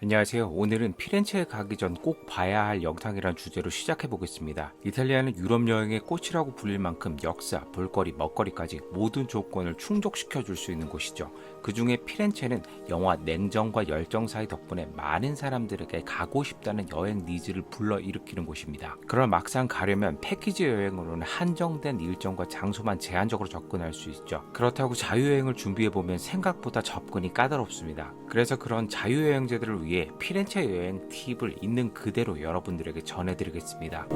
안녕하세요. 오늘은 피렌체에 가기 전 꼭 봐야 할 영상이란 주제로 시작해 보겠습니다. 이탈리아는 유럽 여행의 꽃이라고 불릴 만큼 역사, 볼거리, 먹거리까지 모든 조건을 충족시켜 줄 수 있는 곳이죠. 그 중에 피렌체는 영화 냉정과 열정 사이 덕분에 많은 사람들에게 가고 싶다는 여행 니즈를 불러일으키는 곳입니다. 그러나 막상 가려면 패키지 여행으로는 한정된 일정과 장소만 제한적으로 접근할 수 있죠. 그렇다고 자유여행을 준비해보면 생각보다 접근이 까다롭습니다. 그래서 그런 자유여행자들을 위해 피렌체 여행 팁을 있는 그대로 여러분들에게 전해드리겠습니다.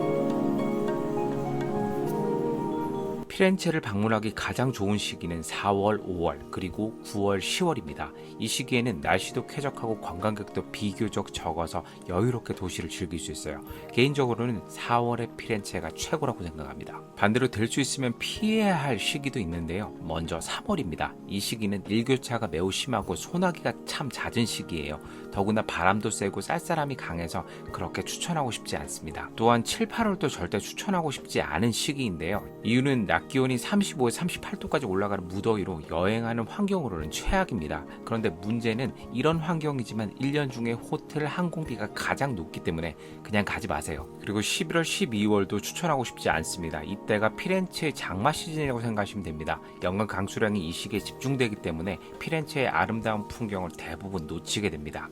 피렌체를 방문하기 가장 좋은 시기는 4월, 5월, 그리고 9월, 10월입니다. 이 시기에는 날씨도 쾌적하고 관광객도 비교적 적어서 여유롭게 도시를 즐길 수 있어요. 개인적으로는 4월의 피렌체가 최고라고 생각합니다. 반대로 될 수 있으면 피해야 할 시기도 있는데요. 먼저 3월입니다. 이 시기는 일교차가 매우 심하고 소나기가 참 잦은 시기예요. 더구나 바람도 세고 쌀쌀함이 강해서 그렇게 추천하고 싶지 않습니다. 또한 7, 8월도 절대 추천하고 싶지 않은 시기인데요. 이유는 낮 기온이 35에서 38도까지 올라가는 무더위로 여행하는 환경으로는 최악입니다. 그런데 문제는 이런 환경이지만 1년 중에 호텔 항공비가 가장 높기 때문에 그냥 가지 마세요. 그리고 11월, 12월도 추천하고 싶지 않습니다. 이때가 피렌체의 장마 시즌이라고 생각하시면 됩니다. 연간 강수량이 이 시기에 집중되기 때문에 피렌체의 아름다운 풍경을 대부분 놓치게 됩니다.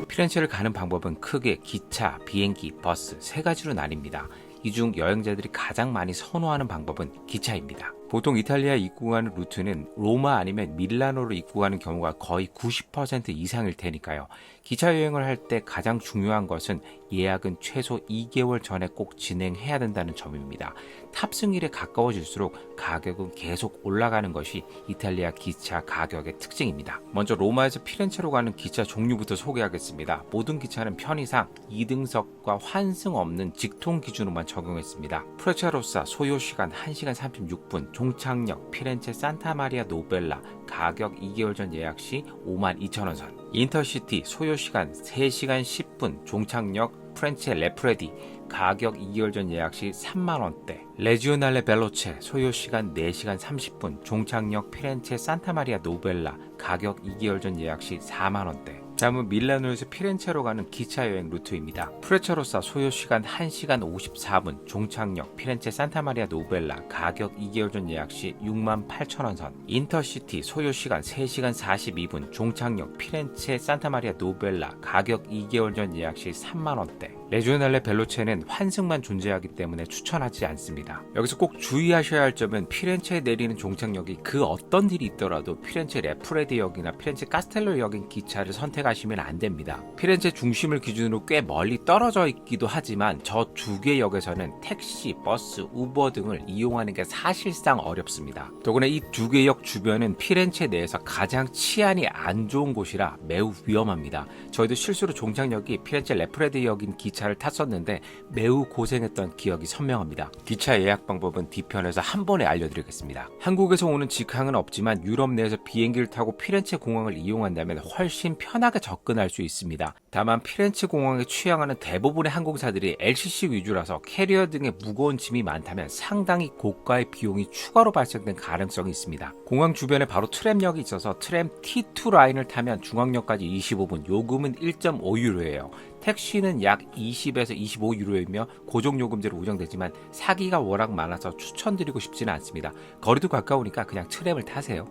피렌체를 가는 방법은 크게 기차, 비행기, 버스 세 가지로 나뉩니다. 이 중 여행자들이 가장 많이 선호하는 방법은 기차입니다. 보통 이탈리아 입국하는 루트는 로마 아니면 밀라노로 입국하는 경우가 거의 90% 이상일 테니까요. 기차 여행을 할 때 가장 중요한 것은 예약은 최소 2개월 전에 꼭 진행해야 된다는 점입니다. 탑승일에 가까워질수록 가격은 계속 올라가는 것이 이탈리아 기차 가격의 특징입니다. 먼저 로마에서 피렌체로 가는 기차 종류부터 소개하겠습니다. 모든 기차는 편의상 2등석과 환승 없는 직통 기준으로만 적용했습니다. 프레차로사 소요시간 1시간 36분, 종착역 피렌체 산타마리아 노벨라, 가격 2개월 전 예약 시 52,000원 선. 인터시티 소요시간 3시간 10분, 종착역 프렌체 레프레디, 가격 2개월 전 예약 시 3만원대. 레지오날레 벨로체 소요시간 4시간 30분, 종착역 피렌체 산타마리아 노벨라, 가격 2개월 전 예약 시 4만원대. 다음은 밀라노에서 피렌체로 가는 기차 여행 루트입니다. 프레차로사 소요시간 1시간 54분, 종착역 피렌체 산타마리아 노벨라, 가격 2개월 전 예약 시 68,000원 선. 인터시티 소요시간 3시간 42분, 종착역 피렌체 산타마리아 노벨라, 가격 2개월 전 예약 시 3만원대. 레지오날레 벨로체는 환승만 존재하기 때문에 추천하지 않습니다. 여기서 꼭 주의하셔야 할 점은 피렌체에 내리는 종착역이 그 어떤 일이 있더라도 피렌체 레프레디역이나 피렌체 카스텔로역인 기차를 선택하시면 안 됩니다. 피렌체 중심을 기준으로 꽤 멀리 떨어져 있기도 하지만 저 두 개 역에서는 택시, 버스, 우버 등을 이용하는 게 사실상 어렵습니다. 더구나 이 두 개 역 주변은 피렌체 내에서 가장 치안이 안 좋은 곳이라 매우 위험합니다. 저희도 실수로 종착역이 피렌체 레프레디역인 기차를 탔었는데 매우 고생했던 기억이 선명합니다. 기차 예약 방법은 뒤편에서 한 번에 알려드리겠습니다. 한국에서 오는 직항은 없지만 유럽 내에서 비행기를 타고 피렌체 공항을 이용한다면 훨씬 편하게 접근할 수 있습니다. 다만 피렌체 공항에 취항하는 대부분의 항공사들이 LCC 위주라서 캐리어 등의 무거운 짐이 많다면 상당히 고가의 비용이 추가로 발생된 가능성이 있습니다. 공항 주변에 바로 트램역이 있어서 트램 T2 라인을 타면 중앙역까지 25분, 요금은 1.5유로예요. 택시는 약 20에서 25유로이며 고정요금제로 운영되지만 사기가 워낙 많아서 추천드리고 싶지는 않습니다. 거리도 가까우니까 그냥 트램을 타세요.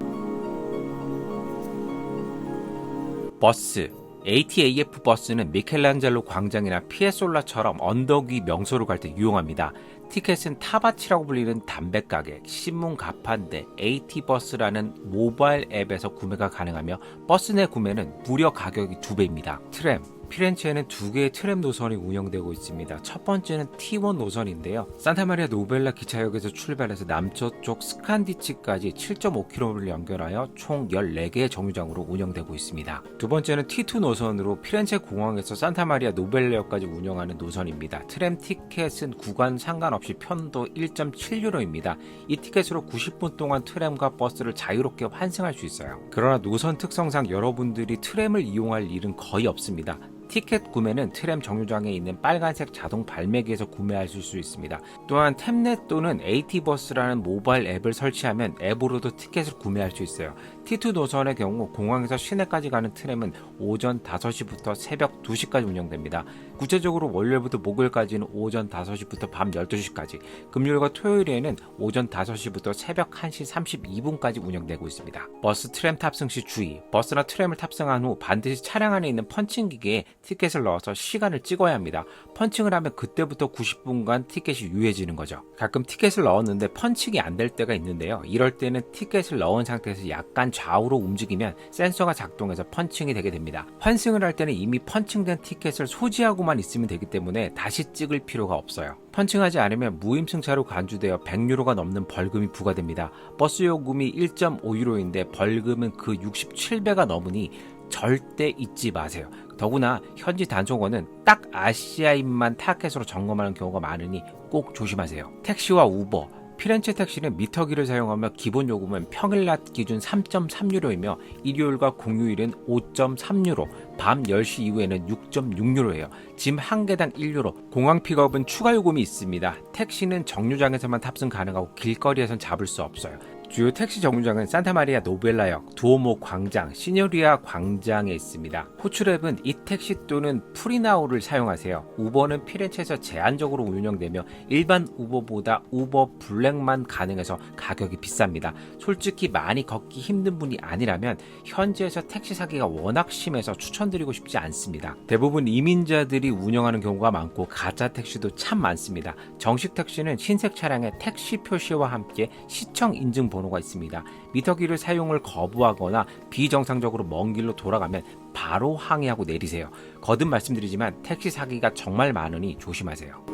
버스 ATAF 버스는 미켈란젤로 광장이나 피에솔라처럼 언덕 위 명소로 갈 때 유용합니다. 티켓은 타바치라고 불리는 담배가게, 신문 가판대, AT버스라는 모바일 앱에서 구매가 가능하며 버스 내 구매는 무려 가격이 2배입니다. 트램 피렌체에는 두 개의 트램 노선이 운영되고 있습니다. 첫 번째는 T1 노선인데요. 산타마리아 노벨라 기차역에서 출발해서 남서쪽 스칸디치까지 7.5km를 연결하여 총 14개의 정류장으로 운영되고 있습니다. 두 번째는 T2 노선으로 피렌체 공항에서 산타마리아 노벨라역까지 운영하는 노선입니다. 트램 티켓은 구간 상관없이 편도 1.7유로입니다. 이 티켓으로 90분 동안 트램과 버스를 자유롭게 환승할 수 있어요. 그러나 노선 특성상 여러분들이 트램을 이용할 일은 거의 없습니다. 티켓 구매는 트램 정류장에 있는 빨간색 자동 발매기에서 구매하실 수 있습니다. 또한 템넷 또는 AT버스라는 모바일 앱을 설치하면 앱으로도 티켓을 구매할 수 있어요. T2 노선의 경우 공항에서 시내까지 가는 트램은 오전 5시부터 새벽 2시까지 운영됩니다. 구체적으로 월요일부터 목요일까지는 오전 5시부터 밤 12시까지, 금요일과 토요일에는 오전 5시부터 새벽 1시 32분까지 운영되고 있습니다. 버스 트램 탑승 시 주의. 버스나 트램을 탑승한 후 반드시 차량 안에 있는 펀칭 기계에 티켓을 넣어서 시간을 찍어야 합니다. 펀칭을 하면 그때부터 90분간 티켓이 유효해지는 거죠. 가끔 티켓을 넣었는데 펀칭이 안 될 때가 있는데요. 이럴 때는 티켓을 넣은 상태에서 약간 좌우로 움직이면 센서가 작동해서 펀칭이 되게 됩니다. 환승을 할 때는 이미 펀칭된 티켓을 소지하고만 있으면 되기 때문에 다시 찍을 필요가 없어요. 펀칭하지 않으면 무임승차로 간주되어 100유로가 넘는 벌금이 부과됩니다. 버스 요금이 1.5유로인데 벌금은 그 67배가 넘으니 절대 잊지 마세요. 더구나 현지 단속원은 딱 아시아인만 타켓으로 점검하는 경우가 많으니 꼭 조심하세요. 택시와 우버, 피렌체 택시는 미터기를 사용하며 기본 요금은 평일 낮 기준 3.3유로이며 일요일과 공휴일은 5.3유로, 밤 10시 이후에는 6.6유로예요. 짐 한 개당 1유로, 공항 픽업은 추가 요금이 있습니다. 택시는 정류장에서만 탑승 가능하고 길거리에선 잡을 수 없어요. 주요 택시 정류장은 산타마리아 노벨라역, 두오모 광장, 시뇨리아 광장에 있습니다. 호출앱은 이택시 또는 프리나우를 사용하세요. 우버는 피렌체에서 제한적으로 운영되며 일반 우버보다 우버 블랙만 가능해서 가격이 비쌉니다. 솔직히 많이 걷기 힘든 분이 아니라면 현지에서 택시 사기가 워낙 심해서 추천드리고 싶지 않습니다. 대부분 이민자들이 운영하는 경우가 많고 가짜 택시도 참 많습니다. 정식 택시는 흰색 차량에 택시 표시와 함께 시청 인증 번호가 있습니다. 미터기를 사용을 거부하거나 비정상적으로 먼 길로 돌아가면 바로 항의하고 내리세요. 거듭 말씀드리지만 택시 사기가 정말 많으니 조심하세요.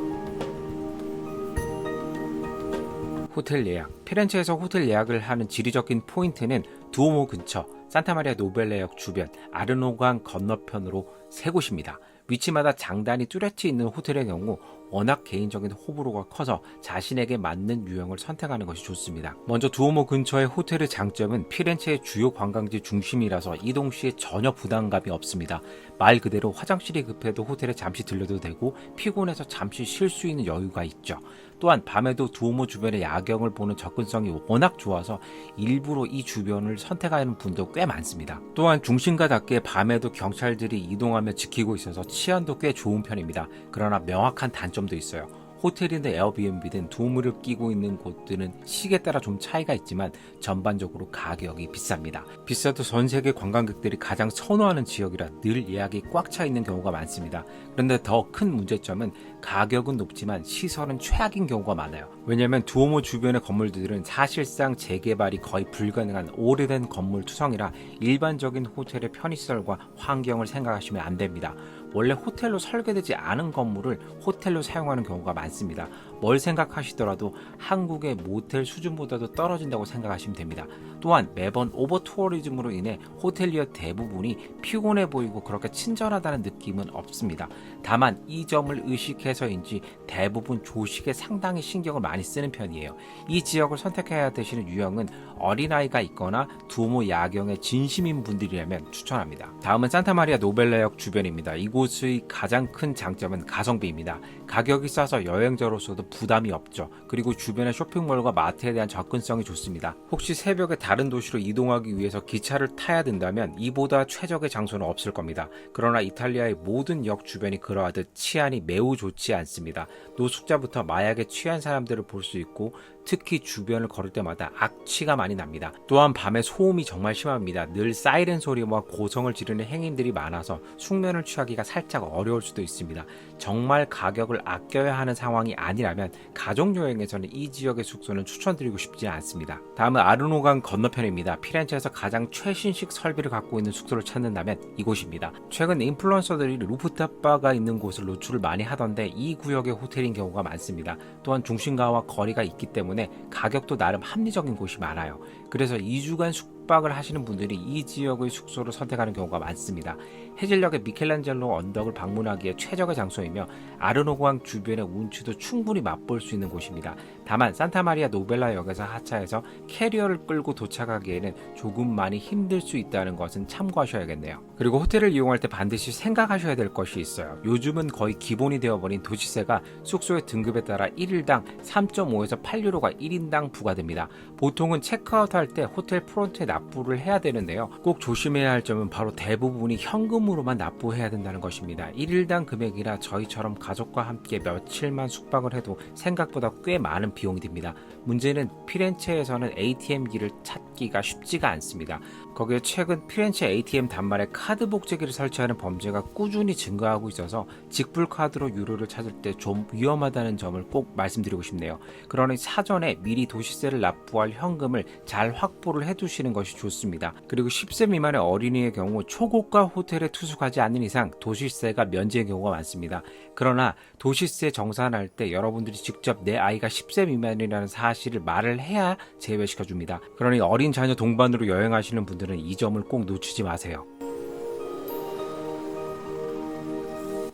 호텔 예약. 피렌체에서 호텔 예약을 하는 지리 적힌 포인트는 두오모 근처, 산타마리아 노벨라역 주변, 아르노강 건너편으로 세 곳입니다. 위치마다 장단이 뚜렷이 있는 호텔의 경우 워낙 개인적인 호불호가 커서 자신에게 맞는 유형을 선택하는 것이 좋습니다. 먼저 두오모 근처의 호텔의 장점은 피렌체의 주요 관광지 중심이라서 이동 시에 전혀 부담감이 없습니다. 말 그대로 화장실이 급해도 호텔에 잠시 들려도 되고 피곤해서 잠시 쉴 수 있는 여유가 있죠. 또한 밤에도 두오모 주변의 야경을 보는 접근성이 워낙 좋아서 일부러 이 주변을 선택하는 분도 꽤 많습니다. 또한 중심과 닿게 밤에도 경찰들이 이동하며 지키고 있어서 치안도 꽤 좋은 편입니다. 그러나 명확한 단점도 있어요. 호텔이든 에어비앤비든 두오모를 끼고 있는 곳들은 시기에 따라 좀 차이가 있지만 전반적으로 가격이 비쌉니다. 비싸도 전 세계 관광객들이 가장 선호하는 지역이라 늘 예약이 꽉 차 있는 경우가 많습니다. 그런데 더 큰 문제점은 가격은 높지만 시설은 최악인 경우가 많아요. 왜냐하면 두오모 주변의 건물들은 사실상 재개발이 거의 불가능한 오래된 건물 투성이라 일반적인 호텔의 편의시설과 환경을 생각하시면 안 됩니다. 원래 호텔로 설계되지 않은 건물을 호텔로 사용하는 경우가 많습니다. 뭘 생각하시더라도 한국의 모텔 수준보다도 떨어진다고 생각하시면 됩니다. 또한 매번 오버 투어리즘으로 인해 호텔리어 대부분이 피곤해 보이고 그렇게 친절하다는 느낌은 없습니다. 다만 이 점을 의식해서인지 대부분 조식에 상당히 신경을 많이 쓰는 편이에요. 이 지역을 선택해야 되시는 유형은 어린아이가 있거나 두오모 야경에 진심인 분들이라면 추천합니다. 다음은 산타마리아 노벨라역 주변입니다. 이곳의 가장 큰 장점은 가성비입니다. 가격이 싸서 여행자로서도 부담이 없죠. 그리고 주변의 쇼핑몰과 마트에 대한 접근성이 좋습니다. 혹시 새벽에 다른 도시로 이동하기 위해서 기차를 타야 된다면 이보다 최적의 장소는 없을 겁니다. 그러나 이탈리아의 모든 역 주변이 그러하듯 치안이 매우 좋지 않습니다. 노숙자부터 마약에 취한 사람들을 볼 수 있고 특히 주변을 걸을 때마다 악취가 많이 납니다. 또한 밤에 소음이 정말 심합니다. 늘 사이렌 소리와 고성을 지르는 행인들이 많아서 숙면을 취하기가 살짝 어려울 수도 있습니다. 정말 가격을 아껴야 하는 상황이 아니라면 가족여행에서는 이 지역의 숙소는 추천드리고 싶지 않습니다. 다음은 아르노강 건너편입니다. 피렌체에서 가장 최신식 설비를 갖고 있는 숙소를 찾는다면 이곳입니다. 최근 인플루언서들이 루프탑바가 있는 곳을 노출을 많이 하던데 이 구역의 호텔인 경우가 많습니다. 또한 중심가와 거리가 있기 때문에 가격도 나름 합리적인 곳이 많아요. 그래서 2주간 숙박 숙박을 하시는 분들이 이 지역의 숙소를 선택하는 경우가 많습니다. 해질녘에 미켈란젤로 언덕을 방문하기에 최적의 장소이며 아르노강 주변의 운치도 충분히 맛볼 수 있는 곳입니다. 다만 산타마리아 노벨라 역에서 하차해서 캐리어를 끌고 도착하기에는 조금 많이 힘들 수 있다는 것은 참고하셔야겠네요. 그리고 호텔을 이용할 때 반드시 생각하셔야 될 것이 있어요. 요즘은 거의 기본이 되어버린 도시세가 숙소의 등급에 따라 1일당 3.5에서 8유로가 1인당 부과됩니다. 보통은 체크아웃할 때 호텔 프론트에 납부를 해야 되는데요. 꼭 조심해야 할 점은 바로 대부분이 현금으로만 납부해야 된다는 것입니다. 1일당 금액이라 저희처럼 가족과 함께 며칠만 숙박을 해도 생각보다 꽤 많은 비용이 듭니다. 문제는 피렌체에서는 ATM기를 찾기가 쉽지가 않습니다. 거기에 최근 피렌체 ATM 단말에 카드 복제기를 설치하는 범죄가 꾸준히 증가하고 있어서 직불 카드로 유로를 찾을 때 좀 위험하다는 점을 꼭 말씀드리고 싶네요. 그러니 사전에 미리 도시세를 납부할 현금을 잘 확보를 해두시는 것이 좋습니다. 그리고 10세 미만의 어린이의 경우 초고가 호텔에 투숙하지 않는 이상 도시세가 면제의 경우가 많습니다. 그러나 도시세 정산할 때 여러분들이 직접 내 아이가 10세 미만이라는 사실을 말을 해야 제외시켜줍니다. 그러니 어린 자녀 동반으로 여행하시는 분들은 이 점을 꼭 놓치지 마세요.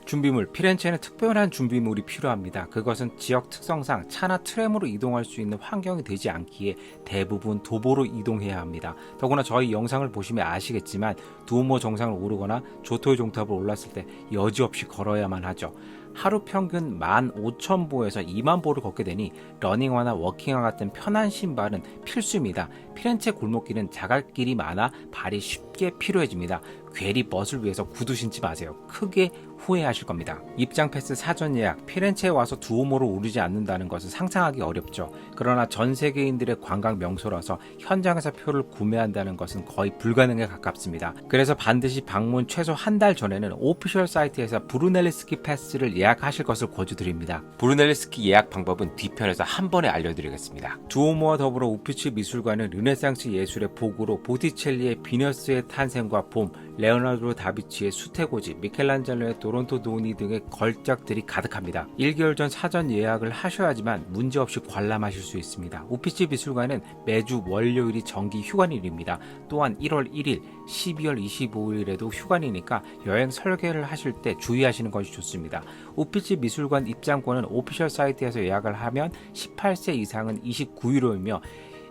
준비물, 피렌체는 특별한 준비물이 필요합니다. 그것은 지역 특성상 차나 트램으로 이동할 수 있는 환경이 되지 않기에 대부분 도보로 이동해야 합니다. 더구나 저희 영상을 보시면 아시겠지만 두오모 정상을 오르거나 조토의 종탑을 올랐을 때 여지없이 걸어야만 하죠. 하루 평균 15,000보에서 20,000보를 걷게 되니 러닝화나 워킹화 같은 편한 신발은 필수입니다. 피렌체 골목길은 자갈길이 많아 발이 쉽게 피로해집니다. 괜히 멋을 위해서 구두 신지 마세요. 크게 후회하실 겁니다. 입장 패스 사전 예약, 피렌체에 와서 두오모로 오르지 않는다는 것은 상상하기 어렵죠. 그러나 전 세계인들의 관광 명소라서 현장에서 표를 구매한다는 것은 거의 불가능에 가깝습니다. 그래서 반드시 방문 최소 한 달 전에는 오피셜 사이트에서 브루넬리스키 패스를 예약하실 것을 권유드립니다. 브루넬리스키 예약 방법은 뒤편에서 한 번에 알려드리겠습니다. 두오모와 더불어 우피치 미술관은 르네상스 예술의 보구로 보티첼리의 비너스의 탄생과 봄, 레오나르도 다비치의 수태고지, 미켈란젤로의 토론토 도니 등의 걸작들이 가득합니다. 1개월 전 사전 예약을 하셔야지만 문제없이 관람하실 수 있습니다. 우피치 미술관은 매주 월요일이 정기 휴관일입니다. 또한 1월 1일, 12월 25일에도 휴관이니까 여행 설계를 하실 때 주의하시는 것이 좋습니다. 우피치 미술관 입장권은 오피셜 사이트에서 예약을 하면 18세 이상은 29유로이며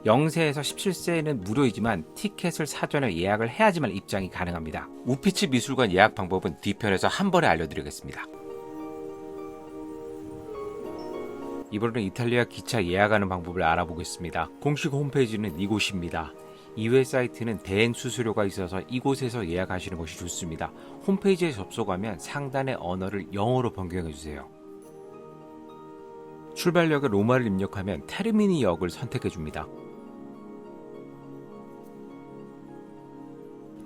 0세에서 17세는 무료이지만 티켓을 사전에 예약을 해야지만 입장이 가능합니다. 우피치 미술관 예약 방법은 뒤편에서 한 번에 알려드리겠습니다. 이번에는 이탈리아 기차 예약하는 방법을 알아보겠습니다. 공식 홈페이지는 이곳입니다. 이외 사이트는 대행 수수료가 있어서 이곳에서 예약하시는 것이 좋습니다. 홈페이지에 접속하면 상단의 언어를 영어로 변경해주세요. 출발역에 로마를 입력하면 테르미니 역을 선택해줍니다.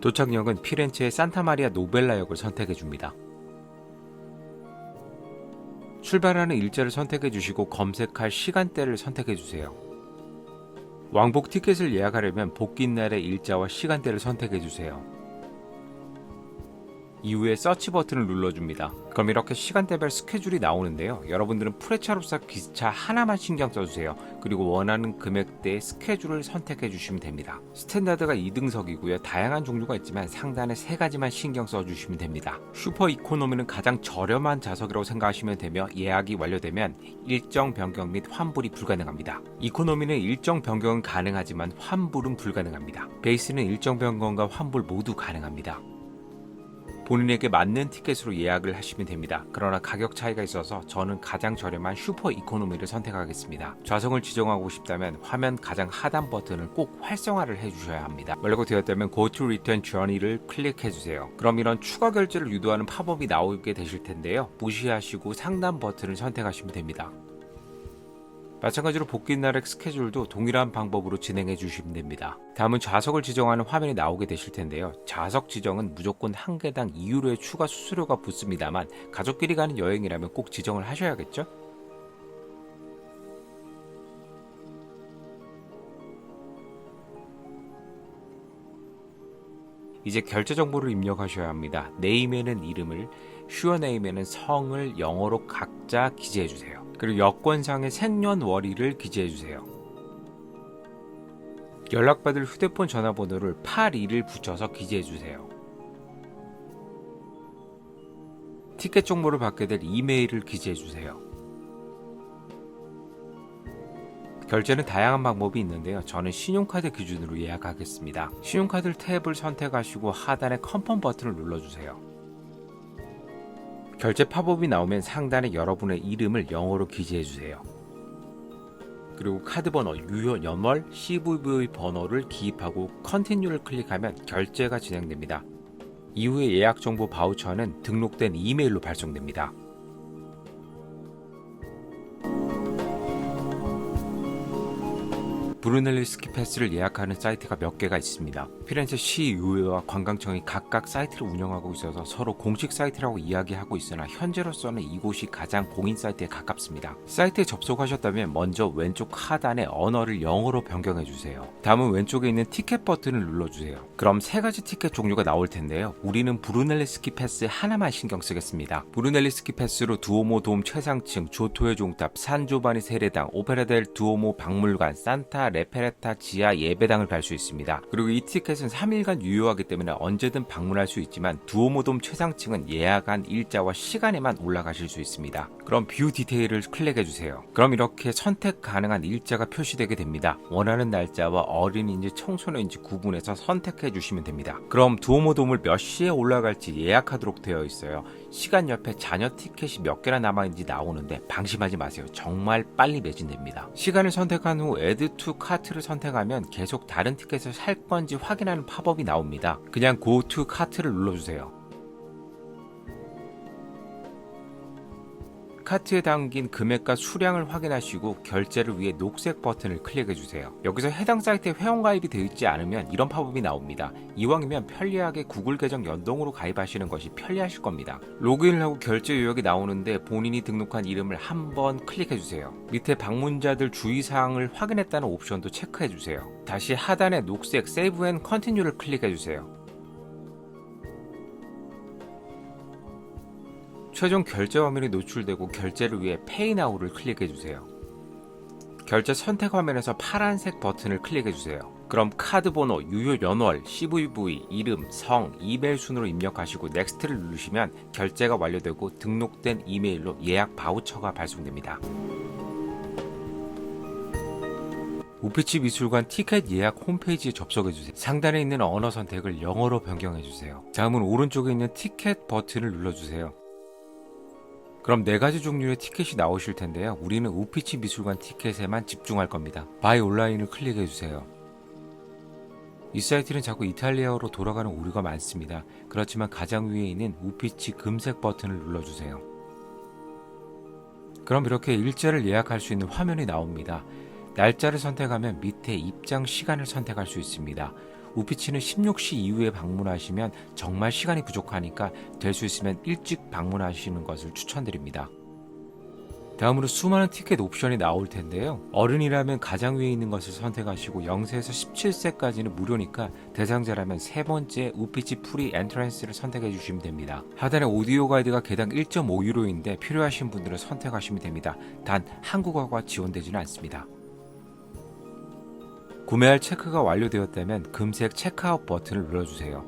도착역은 피렌체의 산타마리아 노벨라 역을 선택해줍니다. 출발하는 일자를 선택해주시고 검색할 시간대를 선택해주세요. 왕복 티켓을 예약하려면 복귀날의 일자와 시간대를 선택해주세요. 이후에 서치 버튼을 눌러줍니다. 그럼 이렇게 시간대별 스케줄이 나오는데요. 여러분들은 프레차로사 기차 하나만 신경 써주세요. 그리고 원하는 금액대의 스케줄을 선택해 주시면 됩니다. 스탠다드가 2등석이고요. 다양한 종류가 있지만 상단에 3가지만 신경 써주시면 됩니다. 슈퍼 이코노미는 가장 저렴한 좌석이라고 생각하시면 되며 예약이 완료되면 일정 변경 및 환불이 불가능합니다. 이코노미는 일정 변경은 가능하지만 환불은 불가능합니다. 베이스는 일정 변경과 환불 모두 가능합니다. 본인에게 맞는 티켓으로 예약을 하시면 됩니다. 그러나 가격 차이가 있어서 저는 가장 저렴한 슈퍼 이코노미를 선택하겠습니다. 좌석을 지정하고 싶다면 화면 가장 하단 버튼을 꼭 활성화를 해주셔야 합니다. 완료가 되었다면 Go to Return Journey를 클릭해주세요. 그럼 이런 추가 결제를 유도하는 팝업이 나오게 되실 텐데요. 무시하시고 상단 버튼을 선택하시면 됩니다. 마찬가지로 복귀날의 스케줄도 동일한 방법으로 진행해 주시면 됩니다. 다음은 좌석을 지정하는 화면이 나오게 되실 텐데요. 좌석 지정은 무조건 한 개당 2유로의 추가 수수료가 붙습니다만 가족끼리 가는 여행이라면 꼭 지정을 하셔야겠죠? 이제 결제 정보를 입력하셔야 합니다. 네임에는 이름을, 슈어네임에는 성을 영어로 각자 기재해 주세요. 그리고 여권상의 생년월일을 기재해 주세요. 연락받을 휴대폰 전화번호를 82를 붙여서 기재해주세요. 티켓 정보를 받게 될 이메일을 기재해주세요. 결제는 다양한 방법이 있는데요. 저는 신용카드 기준으로 예약하겠습니다. 신용카드 탭을 선택하시고 하단에 컨펌 버튼을 눌러주세요. 결제 팝업이 나오면 상단에 여러분의 이름을 영어로 기재해주세요. 그리고 카드 번호, 유효 연월, CVV 번호를 기입하고 컨티뉴를 클릭하면 결제가 진행됩니다. 이후에 예약 정보 바우처는 등록된 이메일로 발송됩니다. 브루넬리 스키 패스를 예약하는 사이트가 몇 개가 있습니다. 피렌체 시의회와 관광청이 각각 사이트를 운영하고 있어서 서로 공식 사이트라고 이야기하고 있으나 현재로서는 이곳이 가장 공인 사이트에 가깝습니다. 사이트에 접속하셨다면 먼저 왼쪽 하단에 언어를 영어로 변경해주세요. 다음은 왼쪽에 있는 티켓 버튼을 눌러주세요. 그럼 세 가지 티켓 종류가 나올 텐데요. 우리는 브루넬리 스키 패스 하나만 신경 쓰겠습니다. 브루넬리 스키 패스로 두오모 돔 최상층, 조토의 종탑, 산조바니 세례당, 오페라델 두오모 박물관, 산타 레페레타 지하 예배당을 갈 수 있습니다. 그리고 이 티켓은 3일간 유효하기 때문에 언제든 방문할 수 있지만 두오모돔 최상층은 예약한 일자와 시간에만 올라가실 수 있습니다. 그럼 뷰 디테일을 클릭해주세요. 그럼 이렇게 선택 가능한 일자가 표시되게 됩니다. 원하는 날짜와 어린이인지 청소년인지 구분해서 선택해 주시면 됩니다. 그럼 두오모돔을 몇 시에 올라갈지 예약하도록 되어 있어요. 시간 옆에 자녀 티켓이 몇 개나 남아있는지 나오는데 방심하지 마세요. 정말 빨리 매진됩니다. 시간을 선택한 후 Add to Cart를 선택하면 계속 다른 티켓을 살 건지 확인하는 팝업이 나옵니다. 그냥 Go to Cart를 눌러주세요. 카트에 담긴 금액과 수량을 확인하시고 결제를 위해 녹색 버튼을 클릭해주세요. 여기서 해당 사이트에 회원가입이 되어 있지 않으면 이런 팝업이 나옵니다. 이왕이면 편리하게 구글 계정 연동으로 가입하시는 것이 편리하실 겁니다. 로그인을 하고 결제 요약이 나오는데 본인이 등록한 이름을 한번 클릭해주세요. 밑에 방문자들 주의사항을 확인했다는 옵션도 체크해주세요. 다시 하단에 녹색 Save and Continue를 클릭해주세요. 최종 결제 화면이 노출되고 결제를 위해 Pay Now를 클릭해주세요. 결제 선택 화면에서 파란색 버튼을 클릭해주세요. 그럼 카드 번호, 유효 연월, CVV, 이름, 성, 이메일 순으로 입력하시고 Next를 누르시면 결제가 완료되고 등록된 이메일로 예약 바우처가 발송됩니다. 우피치 미술관 티켓 예약 홈페이지에 접속해주세요. 상단에 있는 언어 선택을 영어로 변경해주세요. 다음은 오른쪽에 있는 티켓 버튼을 눌러주세요. 그럼 4가지 종류의 티켓이 나오실 텐데요. 우리는 우피치 미술관 티켓에만 집중할 겁니다. 바이 온라인을 클릭해주세요. 이 사이트는 자꾸 이탈리아어로 돌아가는 오류가 많습니다. 그렇지만 가장 위에 있는 우피치 금색 버튼을 눌러주세요. 그럼 이렇게 일자를 예약할 수 있는 화면이 나옵니다. 날짜를 선택하면 밑에 입장 시간을 선택할 수 있습니다. 우피치는 16시 이후에 방문하시면 정말 시간이 부족하니까 될 수 있으면 일찍 방문하시는 것을 추천드립니다. 다음으로 수많은 티켓 옵션이 나올 텐데요. 어른이라면 가장 위에 있는 것을 선택하시고 0세에서 17세까지는 무료니까 대상자라면 세 번째 우피치 프리 엔트런스를 선택해 주시면 됩니다. 하단에 오디오 가이드가 개당 1.5유로인데 필요하신 분들은 선택하시면 됩니다. 단 한국어가 지원되지는 않습니다. 구매할 체크가 완료되었다면 금색 체크아웃 버튼을 눌러주세요.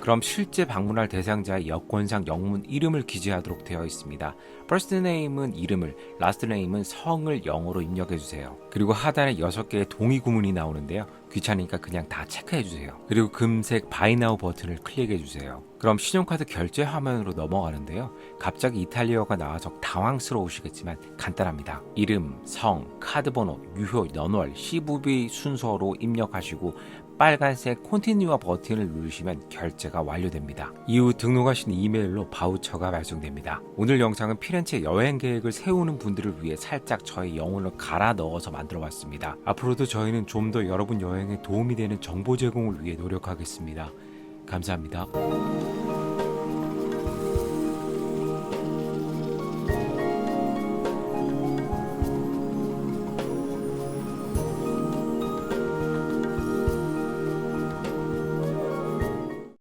그럼 실제 방문할 대상자의 여권상 영문 이름을 기재하도록 되어 있습니다. First name은 이름을, Last name은 성을 영어로 입력해주세요. 그리고 하단에 6개의 동의 구문이 나오는데요. 귀찮으니까 그냥 다 체크해주세요. 그리고 금색 Buy Now 버튼을 클릭해주세요. 그럼 신용카드 결제 화면으로 넘어가는데요. 갑자기 이탈리아어가 나와서 당황스러우시겠지만 간단합니다. 이름, 성, 카드 번호, 유효, 연월, CVV 순서로 입력하시고 빨간색 Continue 버튼을 누르시면 결제가 완료됩니다. 이후 등록하신 이메일로 바우처가 발송됩니다. 오늘 영상은 피렌체 여행 계획을 세우는 분들을 위해 살짝 저의 영혼을 갈아 넣어서 만들어 봤습니다. 앞으로도 저희는 좀 더 여러분 여행에 도움이 되는 정보 제공을 위해 노력하겠습니다. 감사합니다.